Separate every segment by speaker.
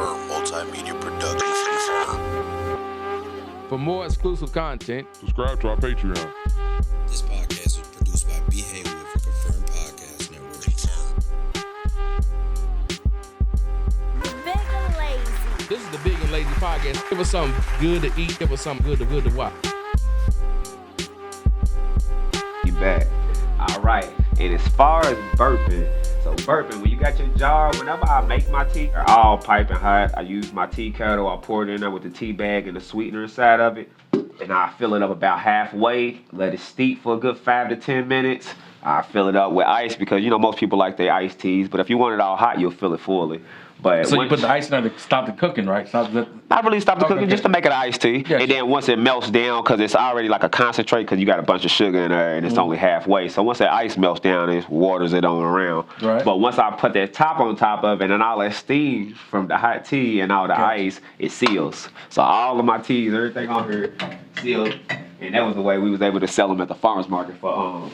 Speaker 1: Confirmed Multimedia Productions. Confirmed.
Speaker 2: For more exclusive content,
Speaker 3: subscribe to our Patreon.
Speaker 1: This podcast was produced by B. Haywood for Confirmed Podcast Network.
Speaker 4: Big and lazy.
Speaker 2: this is the Big and Lazy Podcast. Give us something good to eat. Give us something good to watch.
Speaker 5: You back. All right. And as far as burping, when you got your jar, whenever I make my tea, they're all piping hot. I use my tea kettle. I pour it in there with the tea bag and the sweetener inside of it. And I fill it up about halfway. Let it steep for a good 5 to 10 minutes. I fill it up with ice because, most people like their iced teas. But if you want it all hot, you'll fill it fully. But
Speaker 6: so you put the ice in there to stop the cooking, right?
Speaker 5: Not really stop the cooking, just to make it an iced tea.
Speaker 6: Yes.
Speaker 5: And then once it melts down, because it's already like a concentrate, because you got a bunch of sugar in there, and it's only halfway. So once that ice melts down, it waters it on around.
Speaker 6: Right.
Speaker 5: But once I put that top on top of it, and all that steam from the hot tea and all the ice, it seals. So all of my teas, everything on here, sealed. And that was the way we was able to sell them at the farmer's market for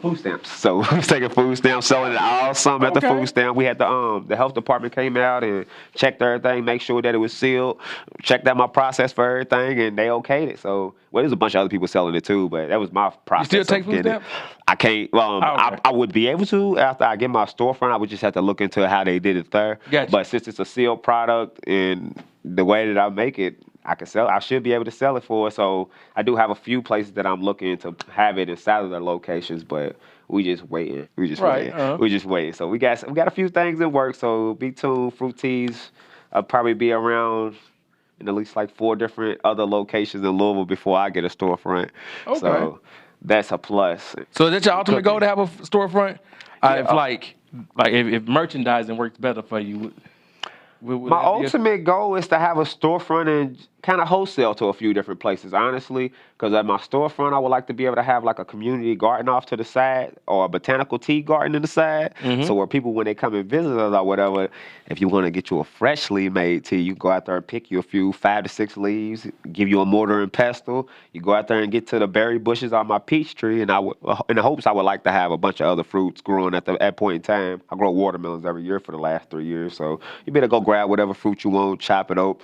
Speaker 5: food stamps. So we was taking food stamps, selling it all summer at the food stamp. We had the health department came out and checked everything, make sure that it was sealed, checked out my process for everything, and they okayed it. So there's a bunch of other people selling it too, but that was my process.
Speaker 2: You still take food stamps?
Speaker 5: I can't. I would be able to after I get my storefront. I would just have to look into how they did it there.
Speaker 2: Gotcha.
Speaker 5: But since it's a sealed product and the way that I make it, I can sell. I should be able to sell it for it. So I do have a few places that I'm looking to have it inside of their locations, but we just waiting. We just waiting. So we got a few things in work. So be tuned. Fruitease, I'll probably be around in at least like 4 different other locations in Louisville before I get a storefront.
Speaker 2: Okay.
Speaker 5: So that's a plus.
Speaker 2: So is that your ultimate goal to have a storefront?
Speaker 5: Yeah.
Speaker 2: If merchandising works better for you.
Speaker 5: My ultimate goal is to have a storefront and kind of wholesale to a few different places, honestly. Because at my storefront, I would like to be able to have like a community garden off to the side or a botanical tea garden in the side. Mm-hmm. So where people, when they come and visit us or whatever, if you want to get you a freshly made tea, you go out there and pick you a few 5 to 6 leaves, give you a mortar and pestle. You go out there and get to the berry bushes on my peach tree. And in the hopes I would like to have a bunch of other fruits growing at that point in time. I grow watermelons every year for the last 3 years. So you better go grab whatever fruit you want, chop it up.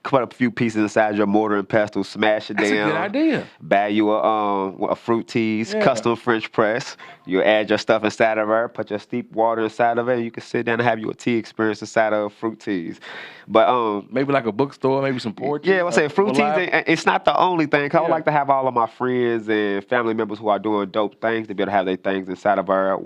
Speaker 5: Put a few pieces inside your mortar and pestle, smash it down.
Speaker 2: That's a good idea.
Speaker 5: Buy you a Fruitease custom French press. You add your stuff inside of her, put your steep water inside of it, and you can sit down and have you a tea experience inside of Fruitease. But
Speaker 2: maybe like a bookstore, maybe some poetry.
Speaker 5: Yeah, I say Fruitease. It's not the only thing. Cause I would like to have all of my friends and family members who are doing dope things to be able to have their things inside of her.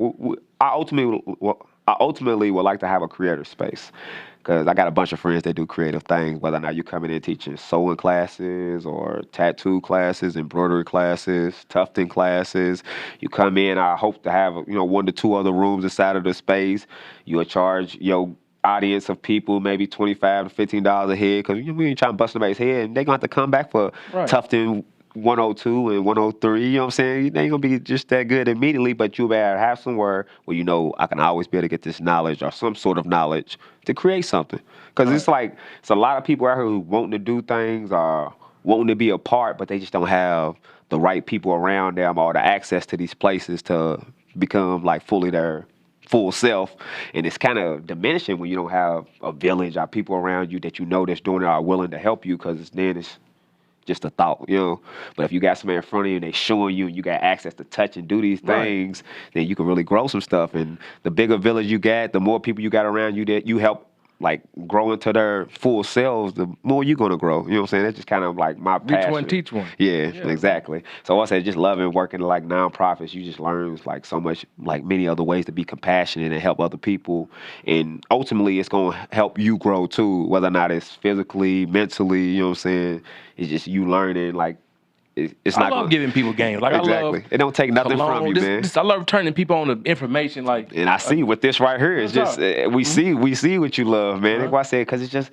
Speaker 5: I ultimately would like to have a creative space. Because I got a bunch of friends that do creative things, whether or not you coming in teaching sewing classes or tattoo classes, embroidery classes, tufting classes. You come in, I hope to have 1 to 2 other rooms inside of the space. You'll charge your audience of people maybe $25 to $15 a head because we ain't trying to bust somebody's head, and they're going to have to come back for tufting 102 and 103, you know what I'm saying? They ain't going to be just that good immediately, but you'll better have somewhere where I can always be able to get this knowledge or some sort of knowledge to create something. Because it's a lot of people out here who wanting to do things or wanting to be a part, but they just don't have the right people around them or the access to these places to become fully their full self. And it's kind of diminishing when you don't have a village or people around you that that's doing it or are willing to help you, because then it's just a thought, But if you got somebody in front of you and they showing you and you got access to touch and do these things, then you can really grow some stuff. And the bigger village you got, the more people you got around you that you help grow into their full selves, the more you're going to grow. You know what I'm saying? That's just kind of my passion.
Speaker 2: Reach one, teach one.
Speaker 5: Yeah, exactly. So I said just loving working nonprofits, you just learn so much, many other ways to be compassionate and help other people. And ultimately, it's going to help you grow too, whether or not it's physically, mentally, you know what I'm saying? It's just you learning, it's not.
Speaker 2: I love giving people games.
Speaker 5: Exactly.
Speaker 2: I love
Speaker 5: it don't take nothing from you, man.
Speaker 2: I love turning people on to information.
Speaker 5: And I see with this right here, it's just we see what you love, man. That's why I said, because it's just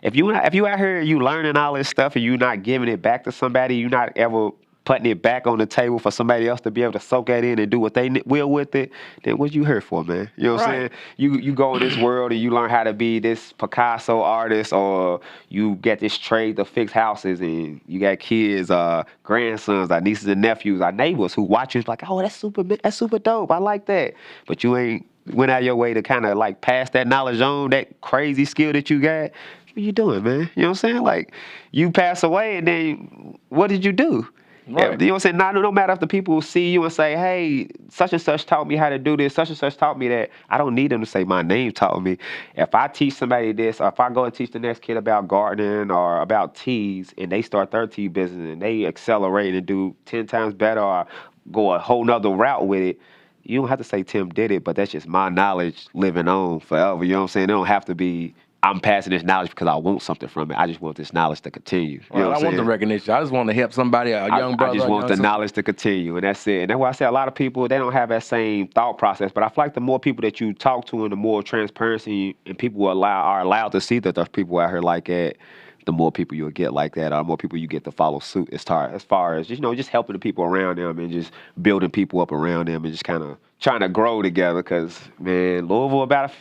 Speaker 5: if you out here you learning all this stuff and you not giving it back to somebody, you not ever putting it back on the table for somebody else to be able to soak that in and do what they will with it, then what you here for, man? You know what I'm saying? You go in this world and you learn how to be this Picasso artist, or you get this trade to fix houses, and you got kids, grandsons, our nieces and nephews, our neighbors who watch you like, oh, that's super dope. I like that. But you ain't went out your way to kind of like pass that knowledge on, that crazy skill that you got, what you doing, man? You know what I'm saying? Like, you pass away, and then what did you do?
Speaker 6: Right.
Speaker 5: You know what I'm saying? No matter if the people see you and say, hey, such and such taught me how to do this, such and such taught me that, I don't need them to say my name taught me. If I teach somebody this, or if I go and teach the next kid about gardening or about teas, and they start their tea business and they accelerate and do 10 times better or go a whole nother route with it, you don't have to say Tim did it, but that's just my knowledge living on forever. You know what I'm saying? It don't have to be, I'm passing this knowledge because I want something from it. I just want this knowledge to continue. You know what
Speaker 6: I
Speaker 5: I'm
Speaker 6: want the
Speaker 5: saying?
Speaker 6: recognition. I just want to help somebody, a young brother.
Speaker 5: I just want the knowledge to continue, and that's it. And that's why I say a lot of people, they don't have that same thought process. But I feel like the more people that you talk to and the more transparency and people are allowed to see that there's people out here like that, the more people you'll get like that, or the more people you get to follow suit as far as just helping the people around them and just building people up around them and just kind of trying to grow together. Because, man, Louisville about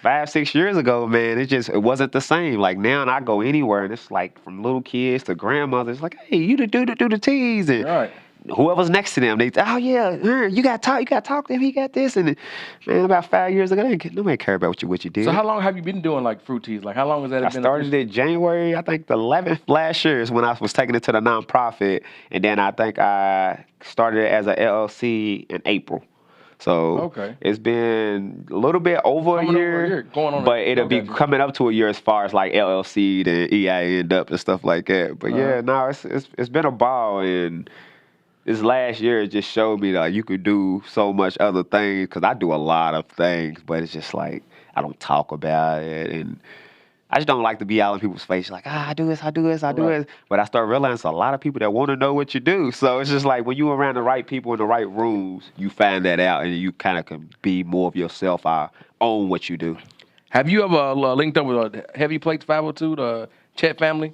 Speaker 5: 5-6 years ago, man, it wasn't the same. Like, now, and I go anywhere, and it's like from little kids to grandmothers, like, hey, you do the teas, and
Speaker 6: Right.
Speaker 5: whoever's next to them, they, oh yeah, you got to talk to him. He got this, and man, about 5 years ago, nobody care about what you did.
Speaker 6: So how long have you been doing like Fruitease? Like how long has that
Speaker 5: I
Speaker 6: been?
Speaker 5: started it January, I think the 11th last year is when I was taking it to the nonprofit, and then I think I started it as a LLC in April. So
Speaker 6: Okay.
Speaker 5: it's been a little bit over a year,
Speaker 6: going on,
Speaker 5: but it'll be
Speaker 6: okay.
Speaker 5: coming up to a year as far as like LLC to EIN up and stuff like that. But yeah, no, it's been a ball, and this last year it just showed me that you could do so much other things, because I do a lot of things, but it's just like I don't talk about it, and I just don't like to be out in people's face like, I do this. But I start realizing a lot of people that want to know what you do. So it's just like when you're around the right people in the right rooms, you find that out, and you kind of can be more of yourself, own what you do.
Speaker 6: Have you ever linked up with Heavy Plates 502, the Chet family?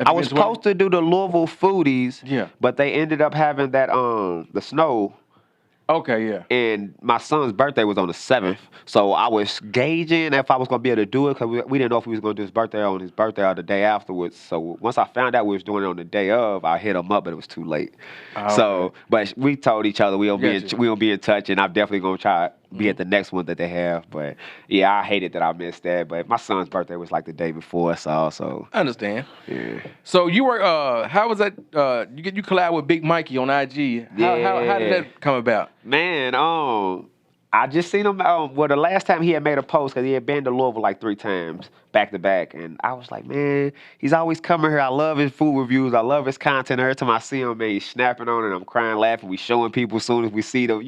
Speaker 5: I was supposed to do the Louisville Foodies,
Speaker 6: Yeah.
Speaker 5: but they ended up having that the snow.
Speaker 6: Okay, yeah.
Speaker 5: And my son's birthday was on the 7th, so I was gauging if I was going to be able to do it, because we didn't know if we was going to do his birthday on his birthday or the day afterwards. So once I found out we was doing it on the day of, I hit him up, but it was too late. So, but we told each other we'll be in touch, and I'm definitely going to try to be at the next one that they have. But yeah, I hated that I missed that. But my son's birthday was like the day before, so
Speaker 6: I understand.
Speaker 5: yeah.
Speaker 6: So you were, how was that? You collab with Big Mikey on IG. How did that come about?
Speaker 5: Man, I just seen him. The last time he had made a post, because he had been to Louisville like 3 times back to back, and I was like, man, he's always coming here. I love his food reviews. I love his content. Every time I see him, man, he's snapping on it. I'm crying, laughing. We showing people as soon as we see them,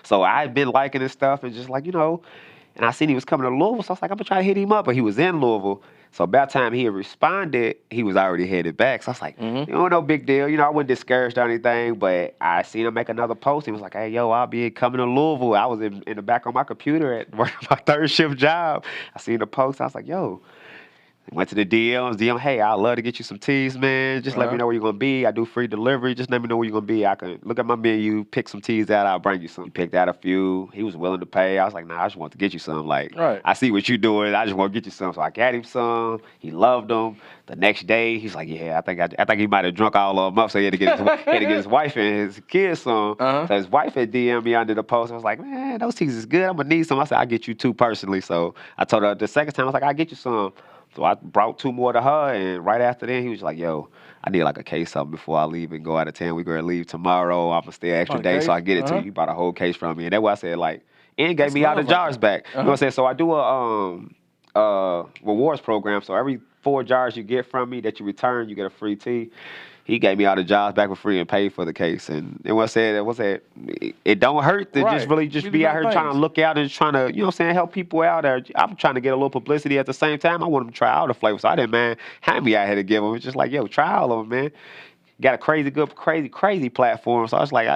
Speaker 5: So I've been liking his stuff, and just like, and I seen he was coming to Louisville, so I was like, I'm gonna try to hit him up, but he was in Louisville. So by the time he had responded, he was already headed back. So I was like, no big deal. I wasn't discouraged or anything, but I seen him make another post. He was like, hey, yo, I'll be coming to Louisville. I was in the back on my computer at working my 3rd shift job. I seen the post. I was like, yo. Went to the DMs, hey, I'd love to get you some teas, man. Just let me know where you're going to be. I do free delivery. Just let me know where you're going to be. I can look at my menu, pick some teas out. I'll bring you some. He picked out a few. He was willing to pay. I was like, nah, I just want to get you some. Like, I see what you're doing. I just want to get you some. So I got him some. He loved them. The next day, he's like, yeah, I think he might have drunk all of them up, so he had to get his wife and his kids some. So his wife had DM'd me under the post. I was like, man, those teas is good. I'm going to need some. I said, I'll get you 2 personally. So I told her the second time, I was like, I'll get you some. So I brought 2 more to her, and right after that, he was like, yo, I need like a case of something before I leave and go out of town. We're going to leave tomorrow. I'm going to stay an extra day, so I get it to you. He bought a whole case from me. And that's why I said, like, and gave me all the jars back. You know what I'm saying? So I do a rewards program. So every 4 jars you get from me that you return, you get a free tea. He gave me all the jars back for free and paid for the case. And what I said, it don't hurt to just be out here trying to look out and trying to, help people out. I'm trying to get a little publicity at the same time. I want them to try all the flavors. So I didn't, man, have me out here to give them. It's just like, yo, try all of them, man. Got a crazy platform. So I was like,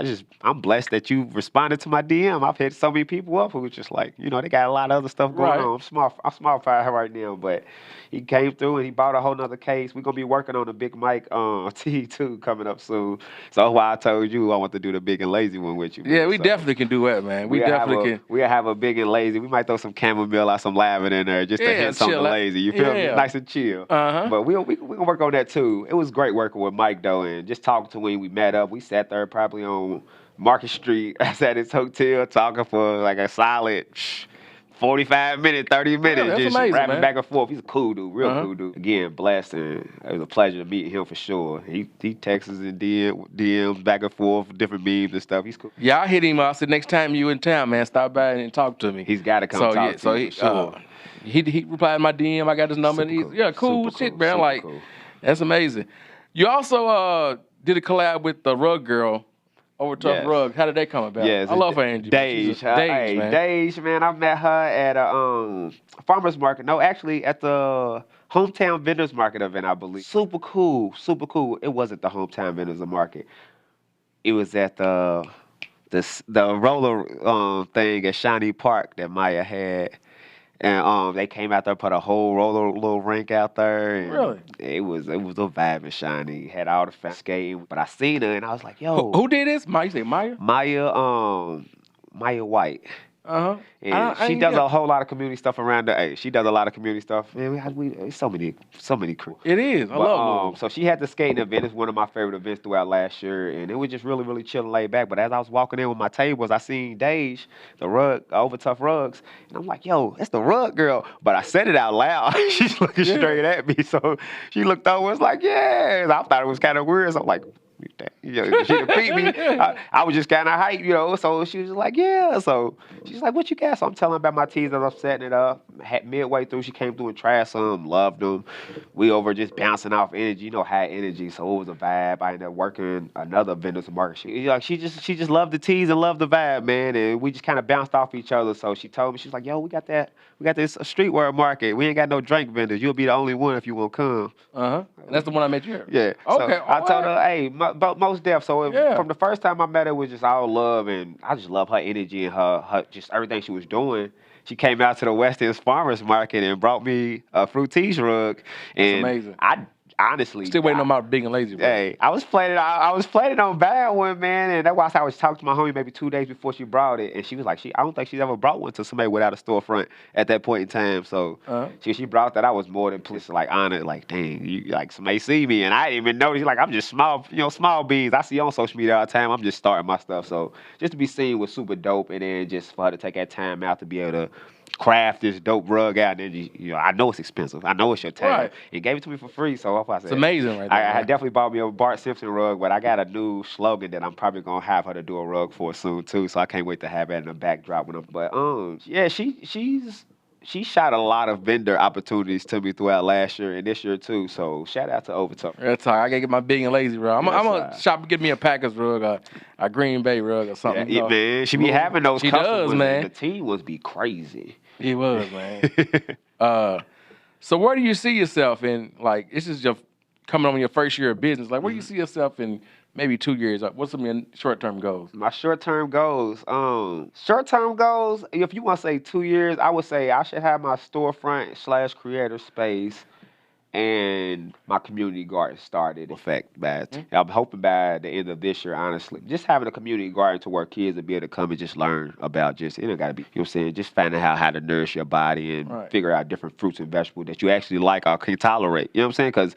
Speaker 5: I'm blessed that you responded to my DM. I've hit so many people up who was just like, they got a lot of other stuff going on. I'm smart for her right now, but he came through and he bought a whole nother case. We're gonna be working on the Big Mike T2 coming up soon. So that's why I told you I want to do the big and lazy one with you.
Speaker 6: Yeah, we definitely can do that, man. We definitely can.
Speaker 5: We'll have a big and lazy. We might throw some chamomile or some lavender in there just to hit something lazy. You feel me? Nice and chill. But we can work on that too. It was great working with Mike though, and just talking to him when we met up. We sat there probably on Market Street at his hotel talking for like a solid 45 minutes, 30 minutes,
Speaker 6: that's
Speaker 5: just
Speaker 6: amazing,
Speaker 5: rapping
Speaker 6: man.
Speaker 5: back and forth. He's a cool dude, real cool dude. Again, blessed, and it was a pleasure to meet him for sure. He texts and DMs back and forth, different memes and stuff. He's cool.
Speaker 6: Yeah, I hit him. I said, next time you in town, man, stop by and talk to me.
Speaker 5: He's got to come talk to you for sure.
Speaker 6: He replied to my DM. I got his number.
Speaker 5: Super
Speaker 6: And cool
Speaker 5: Super
Speaker 6: shit,
Speaker 5: cool,
Speaker 6: man.
Speaker 5: super
Speaker 6: Like,
Speaker 5: cool.
Speaker 6: that's amazing. You also did a collab with the Rug Girl over Tough Rug. How did that come about?
Speaker 5: Yes,
Speaker 6: I love her energy.
Speaker 5: Dage,
Speaker 6: man.
Speaker 5: Dage, man. I met her at a farmer's market. No, actually at the hometown vendors market event, I believe. Super cool, super cool. It wasn't the hometown vendors market. It was at the roller thing at Shawnee Park that Maya had. And they came out there, put a whole roller little rink out there. And
Speaker 6: Really?
Speaker 5: It was a vibe in Shawnee. Had all the fans skating. But I seen her and I was like, yo.
Speaker 6: Who did this? You say Maya?
Speaker 5: Maya White.
Speaker 6: Uh-huh.
Speaker 5: And she does a whole lot of community stuff around there. Hey, she does a lot of community stuff. Man, it's so many crew.
Speaker 6: It is. I love Louisville.
Speaker 5: So she had the skating event. It's one of my favorite events throughout last year. And it was just really, really chill and laid back. But as I was walking in with my tables, I seen Dage, the rug, over Tough Rugs. And I'm like, yo, that's the Rug Girl. But I said it out loud. She's looking straight at me. So she looked over and was like, yeah. I thought it was kind of weird. So I'm like, she didn't beat me. I was just kind of hyped, So she was like, yeah. So she's like, what you got? So I'm telling her about my teas as I'm setting it up. Midway through, she came through and tried some, loved them. We over just bouncing off energy, high energy. So it was a vibe. I ended up working another vendor's market. She just loved the teas and loved the vibe, man. And we just kind of bounced off each other. So she told me, she's like, yo, we got this streetwear market. We ain't got no drink vendors. You'll be the only one if you won't come.
Speaker 6: Uh-huh. And that's the one I met you at.
Speaker 5: Yeah.
Speaker 6: Okay.
Speaker 5: So I told her, hey, most deaf. So from the first time I met her, it was just all love, and I just love her energy and her just everything she was doing. She came out to the West End Farmers Market and brought me a Fruitease rug. And
Speaker 6: that's amazing.
Speaker 5: I honestly
Speaker 6: still waiting on my big and lazy. Bro.
Speaker 5: Hey, I was planning on buying one, man, and that's why I was talking to my homie maybe 2 days before she brought it, and she was like, I don't think she's ever brought one to somebody without a storefront at that point in time. So she brought that. I was more than pleased, like honored, like dang, you like somebody see me, and I didn't even notice. Like I'm just small beans. I see on social media all the time. I'm just starting my stuff, so just to be seen was super dope, and then just for her to take that time out to be able to craft this dope rug out, and then I know it's expensive. I know it's your time.
Speaker 6: Right.
Speaker 5: It gave it to me for free, so I said,
Speaker 6: it's amazing, right there.
Speaker 5: I definitely bought me a Bart Simpson rug, but I got a new slogan that I'm probably gonna have her to do a rug for soon too. So I can't wait to have that in the backdrop. But yeah, she shot a lot of vendor opportunities to me throughout last year and this year too. So shout out to Overtough.
Speaker 6: That's all right. I gotta get my big and lazy rug. I'm gonna shop and get me a Packers rug, a Green Bay rug or something.
Speaker 5: Yeah, man, she be having those.
Speaker 6: She
Speaker 5: customers,
Speaker 6: does, man.
Speaker 5: The team was be crazy.
Speaker 6: It was, man. So where do you see yourself in? Like, this is coming on your first year of business. Like, where do you see yourself in maybe 2 years? What's some of your short-term goals?
Speaker 5: My short-term goals. If you want to say 2 years, I would say I should have my storefront / creator space and my community garden started. I'm hoping by the end of this year, honestly. Just having a community garden to where kids will be able to come and just learn about just, it don't got to be, you know what I'm saying, just finding out how to nourish your body and figure out different fruits and vegetables that you actually like or can tolerate. You know what I'm saying? Because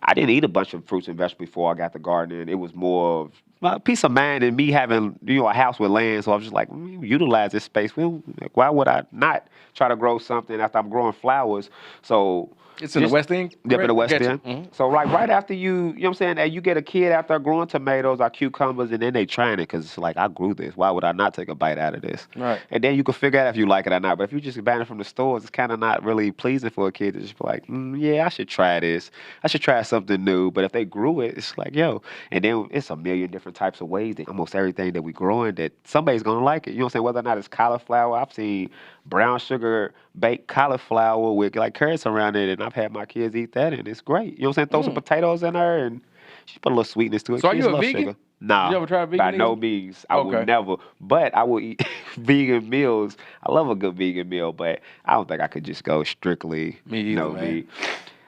Speaker 5: I didn't eat a bunch of fruits and vegetables before I got the garden. And it was more of a peace of mind and me having, a house with land. So I was just like, utilize this space. Well, why would I not try to grow something after I'm growing flowers? So
Speaker 6: it's in the West End?
Speaker 5: Yep, in the West End.
Speaker 6: Mm-hmm.
Speaker 5: So right after you know what I'm saying, that you get a kid out there growing tomatoes or cucumbers, and then they trying it because it's like, I grew this. Why would I not take a bite out of this?
Speaker 6: Right.
Speaker 5: And then you can figure out if you like it or not. But if you just buying it from the stores, it's kind of not really pleasing for a kid to just be like, yeah, I should try this. I should try something new. But if they grew it, it's like, yo. And then it's a million different types of ways that almost everything that we growing that somebody's going to like it. You know what I'm saying? Whether or not it's cauliflower. I've seen brown sugar baked cauliflower with like carrots around it, and I've had my kids eat that, and it's great. You know what I'm saying? Throw some potatoes in there, and she put a little sweetness to it.
Speaker 6: So are
Speaker 5: Kids
Speaker 6: you a
Speaker 5: love
Speaker 6: vegan?
Speaker 5: Sugar. Nah,
Speaker 6: you ever try vegan?
Speaker 5: By no means. I would never. But I would eat vegan meals. I love a good vegan meal, but I don't think I could just go strictly no meat.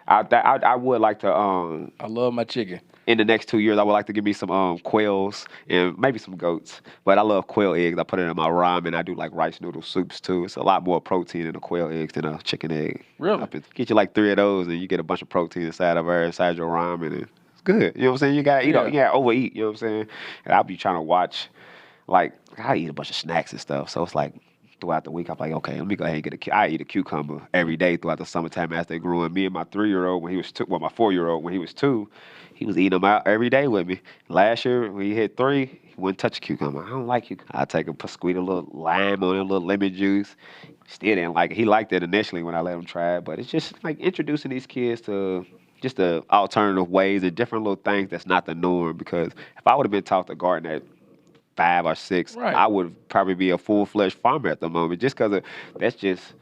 Speaker 5: I would like to.
Speaker 6: I love my chicken.
Speaker 5: In the next 2 years, I would like to give me some quails and maybe some goats. But I love quail eggs. I put it in my ramen. I do like rice noodle soups too. It's a lot more protein in a quail eggs than a chicken egg.
Speaker 6: Really?
Speaker 5: Get you like 3 of those, and you get a bunch of protein inside your ramen. And it's good. You know what I'm saying? You gotta eat. You gotta overeat. You know what I'm saying? And I'll be trying to watch. Like I eat a bunch of snacks and stuff. So it's like throughout the week, I'm like, okay, let me go ahead and get I eat a cucumber every day throughout the summertime as they grew. And me and my 3-year-old when he was 2, well, my 4-year-old when he was 2, he was eating them out every day with me. Last year when he hit 3, he wouldn't touch a cucumber. I don't like cucumber. I take squeeze a little lime on it, a little lemon juice. Still didn't like it. He liked it initially when I let him try it, but it's just like introducing these kids to just the alternative ways and different little things that's not the norm. Because if I would have been taught to garden at 5 or 6,
Speaker 6: Right.
Speaker 5: I would probably be a full-fledged farmer at the moment just because that's just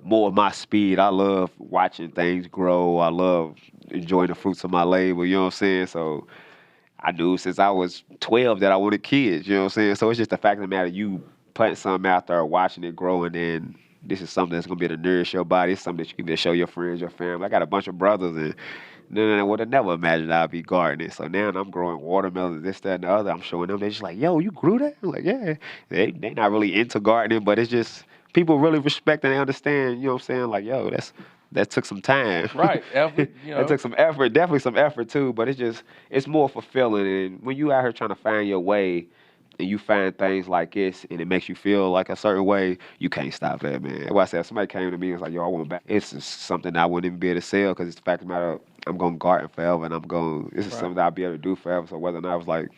Speaker 5: more of my speed. I love watching things grow. I love enjoying the fruits of my labor, you know what I'm saying? So I knew since I was 12 that I wanted kids, you know what I'm saying? So it's just the fact of the matter, you putting something out there, watching it grow, and then this is something that's going to be able to nourish your body. It's something that you can just show your friends, your family. I got a bunch of brothers, and then I would have never imagined I'd be gardening. So now I'm growing watermelons, this, that, and the other. I'm showing them. They're just like, yo, you grew that? I'm like, yeah. They not really into gardening, but it's just people really respect and they understand, you know what I'm saying? Like, yo, that took some time.
Speaker 6: Right. Effort, you know.
Speaker 5: That took some effort, definitely some effort too, but it's more fulfilling. And when you out here trying to find your way and you find things like this and it makes you feel like a certain way, you can't stop that, man. That's why I said if somebody came to me and was like, yo, I want back. It's just something I wouldn't even be able to sell because it's the fact of the matter, I'm going to garden forever and this is something that I'll be able to do forever. So whether or not it was like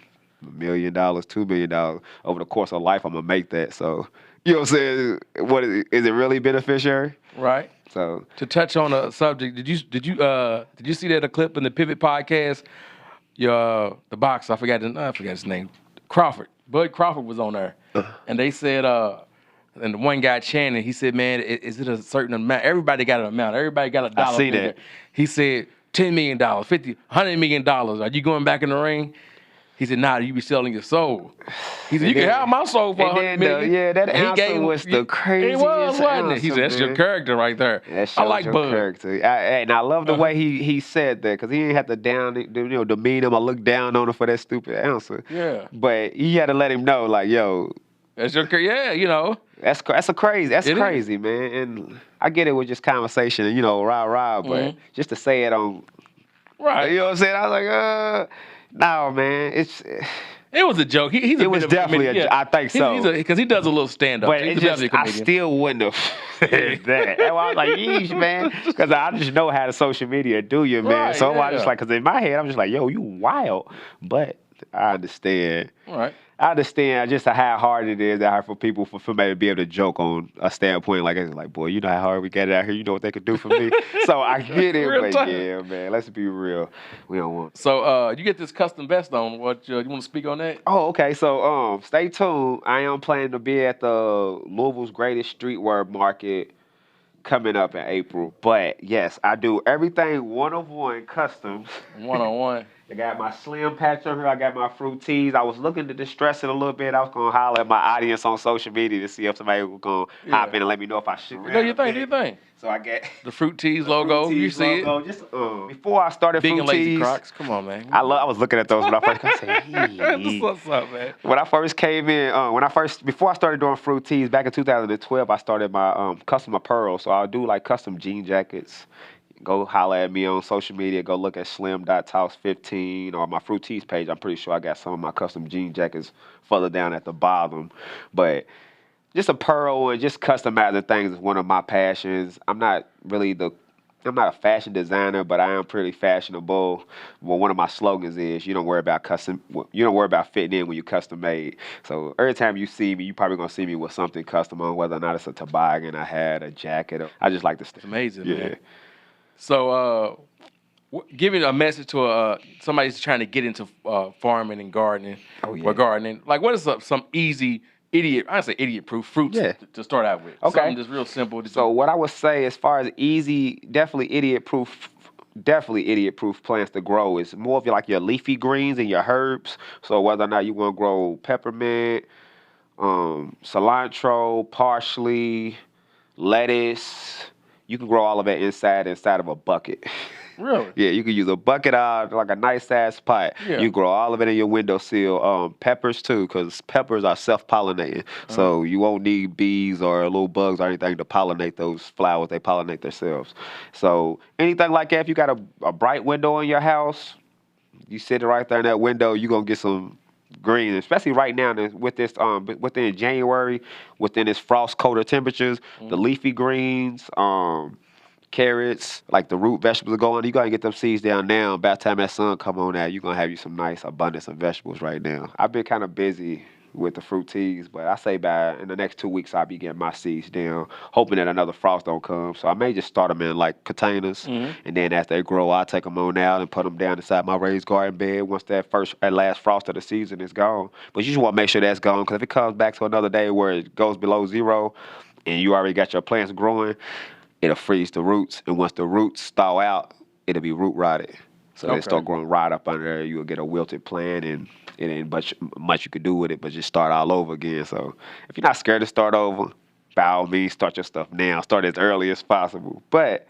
Speaker 5: $1 million, $2 million, over the course of life, I'm going to make that. So, you know what I'm saying? Is it really beneficiary?
Speaker 6: Right.
Speaker 5: So
Speaker 6: to touch on a subject, did you see that a clip in the Pivot podcast? The boxer, I forgot his name, Bud Crawford was on there, and they said, and the one guy chanting, he said, man, is it a certain amount? Everybody got an amount. Everybody got $1.
Speaker 5: I see that.
Speaker 6: He said $10 million, $50, $100 million. Are you going back in the ring? He said, nah, you be selling your soul. He said, you can have my soul for $100 million.
Speaker 5: Yeah, that
Speaker 6: And
Speaker 5: answer was the craziest.
Speaker 6: It was, wasn't it? He said, that's
Speaker 5: answer,
Speaker 6: your character right there.
Speaker 5: That
Speaker 6: I like
Speaker 5: your
Speaker 6: Bud.
Speaker 5: character. And I love the way he said that because he didn't have to demean him or look down on him for that stupid answer.
Speaker 6: Yeah.
Speaker 5: But he had to let him know, like, yo,
Speaker 6: that's your career. Yeah, you know.
Speaker 5: That's crazy, man. And I get it with just conversation and rah, but just to say it on,
Speaker 6: right?
Speaker 5: You know what I'm saying? I was like, no, man,
Speaker 6: It was a joke. He's
Speaker 5: it was definitely a joke. I think so.
Speaker 6: Because he does a little stand-up.
Speaker 5: But I still wouldn't have said that. And I was like, yeesh, man. Because I just know how the social media do you, man.
Speaker 6: Right,
Speaker 5: so
Speaker 6: yeah.
Speaker 5: I just like, because in my head, I'm just like, yo, you wild. But I understand.
Speaker 6: All right.
Speaker 5: I understand just how hard it is out here for people, for somebody to be able to joke on a standpoint like it's like, boy, you know how hard we get it out here. You know what they could do for me. So I get it, but time. Yeah, man, let's be real. We don't want.
Speaker 6: So you get this custom vest on. What you want to speak on that?
Speaker 5: Oh, okay. So stay tuned. I am planning to be at the Louisville's greatest streetwear market coming up in April. But yes, I do everything one-of-one customs.
Speaker 6: One-on-one.
Speaker 5: I got my slim patch on here. I got my Fruitease. I was looking to distress it a little bit. I was going to holler at my audience on social media to see if somebody was going to hop in and let me know if I should.
Speaker 6: Do your thing.
Speaker 5: So I get
Speaker 6: the Fruitease logo. You see
Speaker 5: logo.
Speaker 6: it.
Speaker 5: Just before I started
Speaker 6: Big
Speaker 5: Fruitease,
Speaker 6: and lazy Crocs. Come on, man.
Speaker 5: I was looking at those when I first got. Hey.
Speaker 6: What's up, man?
Speaker 5: When I first came in, before I started doing Fruitease back in 2012, I started my custom apparel. So I'll do like custom jean jackets. Go holler at me on social media. Go look at slim.toss15 or my Fruitease page. I'm pretty sure I got some of my custom jean jackets further down at the bottom. But just apparel and just customizing things is one of my passions. I'm not a fashion designer, but I am pretty fashionable. Well, one of my slogans is you don't worry about fitting in when you custom made. So every time you see me, you probably gonna see me with something custom on, whether or not it's a toboggan, a hat, a jacket. I just like to.
Speaker 6: It's amazing, man. So, giving a message to somebody who's trying to get into farming and gardening, or gardening, like what is some easy idiot-proof fruits to start out with?
Speaker 5: Okay.
Speaker 6: Something just real simple.
Speaker 5: So what I would say as far as easy, definitely idiot-proof plants to grow is more of your leafy greens and your herbs. So whether or not you want to grow peppermint, cilantro, parsley, lettuce, you can grow all of it inside of a bucket.
Speaker 6: Really?
Speaker 5: Yeah, you can use a bucket out like a nice size pot. Yeah. You grow all of it in your windowsill. Peppers too, because peppers are self-pollinating. So you won't need bees or little bugs or anything to pollinate those flowers. They pollinate themselves. So anything like that, if you got a bright window in your house, you sit right there in that window, you're going to get some green, especially right now with this within January, within this frost colder temperatures, the leafy greens, carrots, like the root vegetables are going. You gotta get them seeds down now. By the time that sun come on out, you're gonna have you some nice abundance of vegetables right now. I've been kind of busy with the Fruitease, but I say by in the next 2 weeks I'll be getting my seeds down, hoping that another frost don't come. So I may just start them in like containers, and then as they grow, I'll take them on out and put them down inside my raised garden bed once that last frost of the season is gone. But you just want to make sure that's gone, because if it comes back to another day where it goes below zero, and you already got your plants growing, it'll freeze the roots, and once the roots thaw out, it'll be root rotted. So they start growing right up under there. You'll get a wilted plant, and it ain't much you could do with it, but just start all over again. So if you're not scared to start over, by all means, start your stuff now. Start as early as possible. But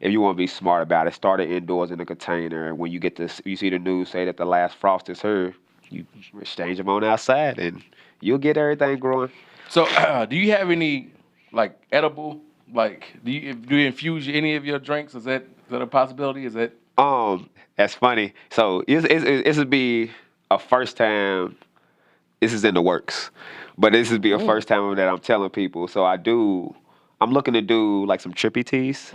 Speaker 5: if you want to be smart about it, start it indoors in a container. When you get this, you see the news say that the last frost is here, you exchange them on outside, and you'll get everything growing.
Speaker 6: So, do you have any like edible? Like, do you infuse any of your drinks? Is that a possibility? Is that
Speaker 5: That's funny. So this would be a first time. This is in the works, but this would be a first time that I'm telling people. So I'm looking to do like some trippy teas,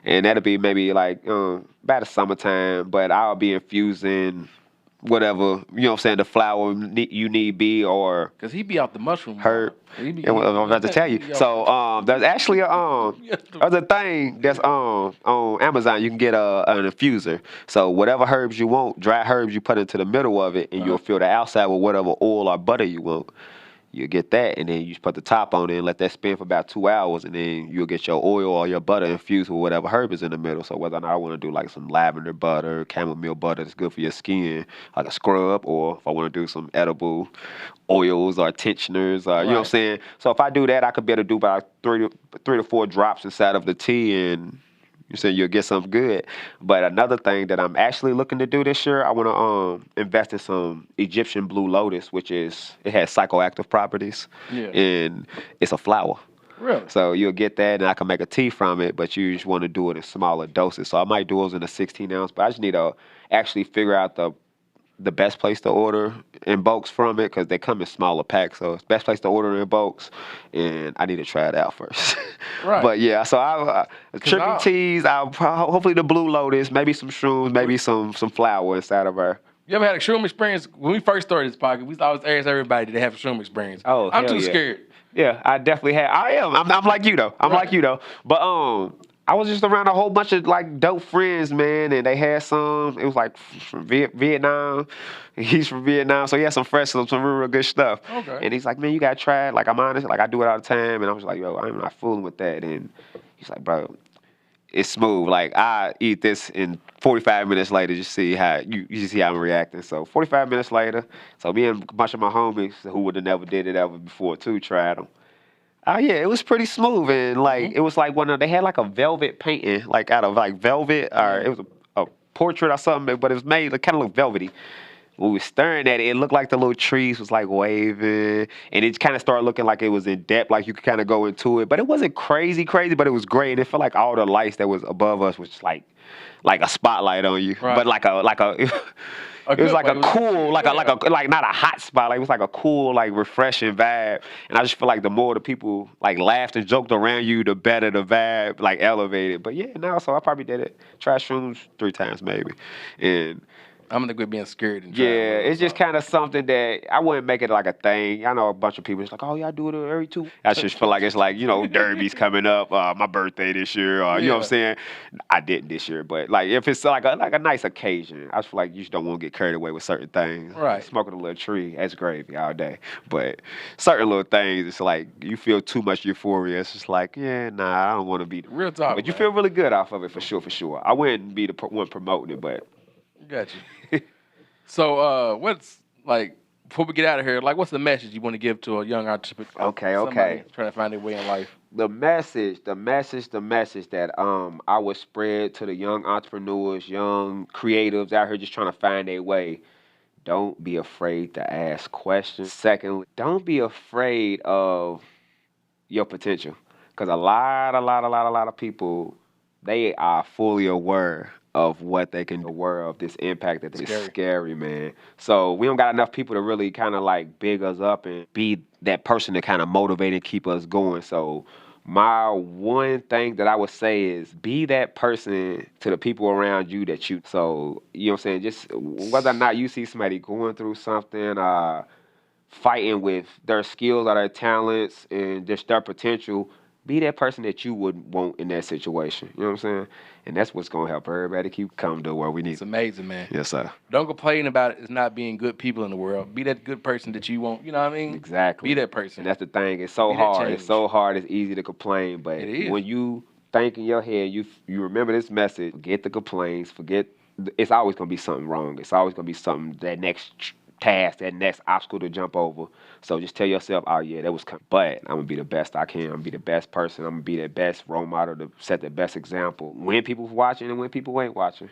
Speaker 5: and that'll be maybe like about the summertime. But I'll be infusing whatever, you know what I'm saying, the flower you need be, or
Speaker 6: because he be out the mushroom
Speaker 5: herb. I'm about to tell you. So there's actually there's a thing that's on Amazon. You can get an infuser. So whatever herbs you want, dry herbs, you put into the middle of it, and you'll fill the outside with whatever oil or butter you want. You get that, and then you just put the top on it and let that spin for about 2 hours, and then you'll get your oil or your butter infused with whatever herb is in the middle. So whether or not I want to do like some lavender butter, chamomile butter that's good for your skin, like a scrub, or if I want to do some edible oils or tensioners, or you know what I'm saying. So if I do that, I could be able to do about 3 to 4 drops inside of the tea, and you said you'll get something good. But another thing that I'm actually looking to do this year, I want to invest in some Egyptian blue lotus, it has psychoactive properties, and it's a flower.
Speaker 6: Really?
Speaker 5: So you'll get that, and I can make a tea from it, but you just want to do it in smaller doses. So I might do those in a 16 ounce, but I just need to actually figure out the best place to order in bulks from it, because they come in smaller packs. So it's best place to order in bulks, and I need to try it out first.
Speaker 6: Right.
Speaker 5: But yeah, so trippy teas, hopefully the blue lotus, maybe some shrooms, maybe some flour inside of her.
Speaker 6: You ever had a shroom experience? When we first started this podcast, we always ask everybody, did they have a shroom experience?
Speaker 5: Oh,
Speaker 6: I'm too scared.
Speaker 5: Yeah, I definitely have. I am. I'm like you though. Like you though. But I was just around a whole bunch of like dope friends, man, and they had some. It was like from Vietnam. He's from Vietnam, so he had some fresh, some real good stuff.
Speaker 6: Okay.
Speaker 5: And he's like, man, you gotta try it. Like, I'm honest, like I do it all the time, and I was like, yo, I'm not fooling with that. And he's like, bro, it's smooth. Like, I eat this, and 45 minutes later, just see how you see how I'm reacting. So 45 minutes later, so me and a bunch of my homies who would have never did it ever before too tried them. Oh yeah, it was pretty smooth, and like it was like they had like a velvet painting, like out of like velvet, or it was a portrait or something, but it was made like kind of look velvety. When we were staring at it, it looked like the little trees was like waving, and it kind of started looking like it was in depth, like you could kind of go into it, but it wasn't crazy, but it was great, and it felt like all the lights that was above us was just like a spotlight on you, but like a. It was like a cool, like not a hot spot. Like it was like a cool, like refreshing vibe. And I just feel like the more the people like laughed and joked around you, the better the vibe like elevated. But yeah, no. So I probably did it. Tried shrooms 3 times maybe, and
Speaker 6: I'm gonna quit being scared. And
Speaker 5: it's just kind of something that I wouldn't make it like a thing. I know a bunch of people just like, oh yeah, I do it every 2. I just feel like it's like, you know, Derby's coming up, my birthday this year, or you know what I'm saying. I didn't this year, but like if it's like a nice occasion, I just feel like you just don't want to get carried away with certain things.
Speaker 6: Right.
Speaker 5: Smoking a little tree, that's gravy all day. But certain little things, it's like you feel too much euphoria. It's just like, yeah, nah, I don't want to be
Speaker 6: real talk.
Speaker 5: But you feel really good off of it for sure. I wouldn't be the one promoting it, but.
Speaker 6: Got you. So, what's like before we get out of here? Like, what's the message you want to give to a young entrepreneur?
Speaker 5: Okay.
Speaker 6: Trying to find their way in life.
Speaker 5: The message that I would spread to the young entrepreneurs, young creatives out here just trying to find their way. Don't be afraid to ask questions. Secondly, don't be afraid of your potential, because a lot of people, they are fully aware of what they can aware of, this impact that is
Speaker 6: Scary.
Speaker 5: scary, man. So we don't got enough people to really kind of like big us up and be that person to kind of motivate and keep us going. So my one thing that I would say is be that person to the people around you that you. So you know what I'm saying. Just whether or not you see somebody going through something, fighting with their skills or their talents and just their potential, be that person that you would want in that situation. You know what I'm saying? And that's what's going to help everybody keep come to where we need.
Speaker 6: It's amazing, man.
Speaker 5: Yes, sir.
Speaker 6: Don't complain about it. It's not being good people in the world. Be that good person that you want. You know what I mean?
Speaker 5: Exactly.
Speaker 6: Be that person.
Speaker 5: And that's the thing. It's so
Speaker 6: Be that
Speaker 5: hard.
Speaker 6: change.
Speaker 5: It's so hard. It's easy to complain. But
Speaker 6: It is.
Speaker 5: when you think in your head, you remember this message, forget the complaints, it's always going to be something wrong. It's always going to be something, that next task, that next obstacle to jump over. So just tell yourself, oh yeah, that was coming. But I'm gonna be the best I can. I'm gonna be the best person. I'm gonna be the best role model to set the best example when people's watching and when people ain't watching.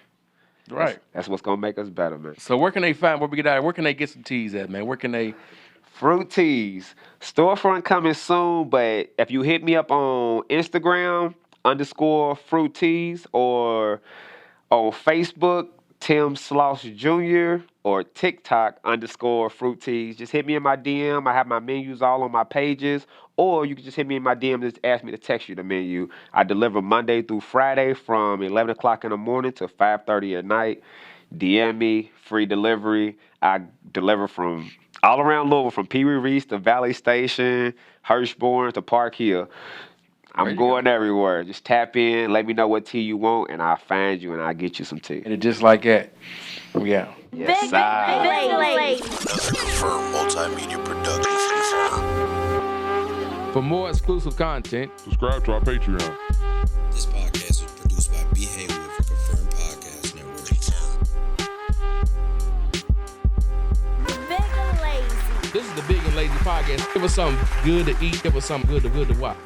Speaker 6: Right.
Speaker 5: That's what's gonna make us better, man.
Speaker 6: So where can they find, where we get out, where can they get some teas at, man? Where can they?
Speaker 5: Fruitease storefront coming soon. But if you hit me up on Instagram _Fruitease or on Facebook Tim Sloss Jr. or TikTok _Fruitease. Just hit me in my DM. I have my menus all on my pages. Or you can just hit me in my DM and just ask me to text you the menu. I deliver Monday through Friday from 11 o'clock in the morning to 5:30 at night. DM me, free delivery. I deliver from all around Louisville, from Pee Wee Reese to Valley Station, Hirschborn to Park Hill. I'm going everywhere. Just tap in, let me know what tea you want, and I'll find you and I'll get you some tea.
Speaker 6: And it's just like that. Yeah.
Speaker 5: Yes,
Speaker 4: Big
Speaker 5: sir.
Speaker 4: ladies.
Speaker 1: Another confirmed multimedia production.
Speaker 2: For more exclusive content,
Speaker 3: Subscribe to our Patreon.
Speaker 1: This podcast was produced by Behave with Confirmed Podcast Network.
Speaker 4: Big and lazy.
Speaker 2: this is the Big and Lazy Podcast. Give us something good to eat. Give us something good to watch.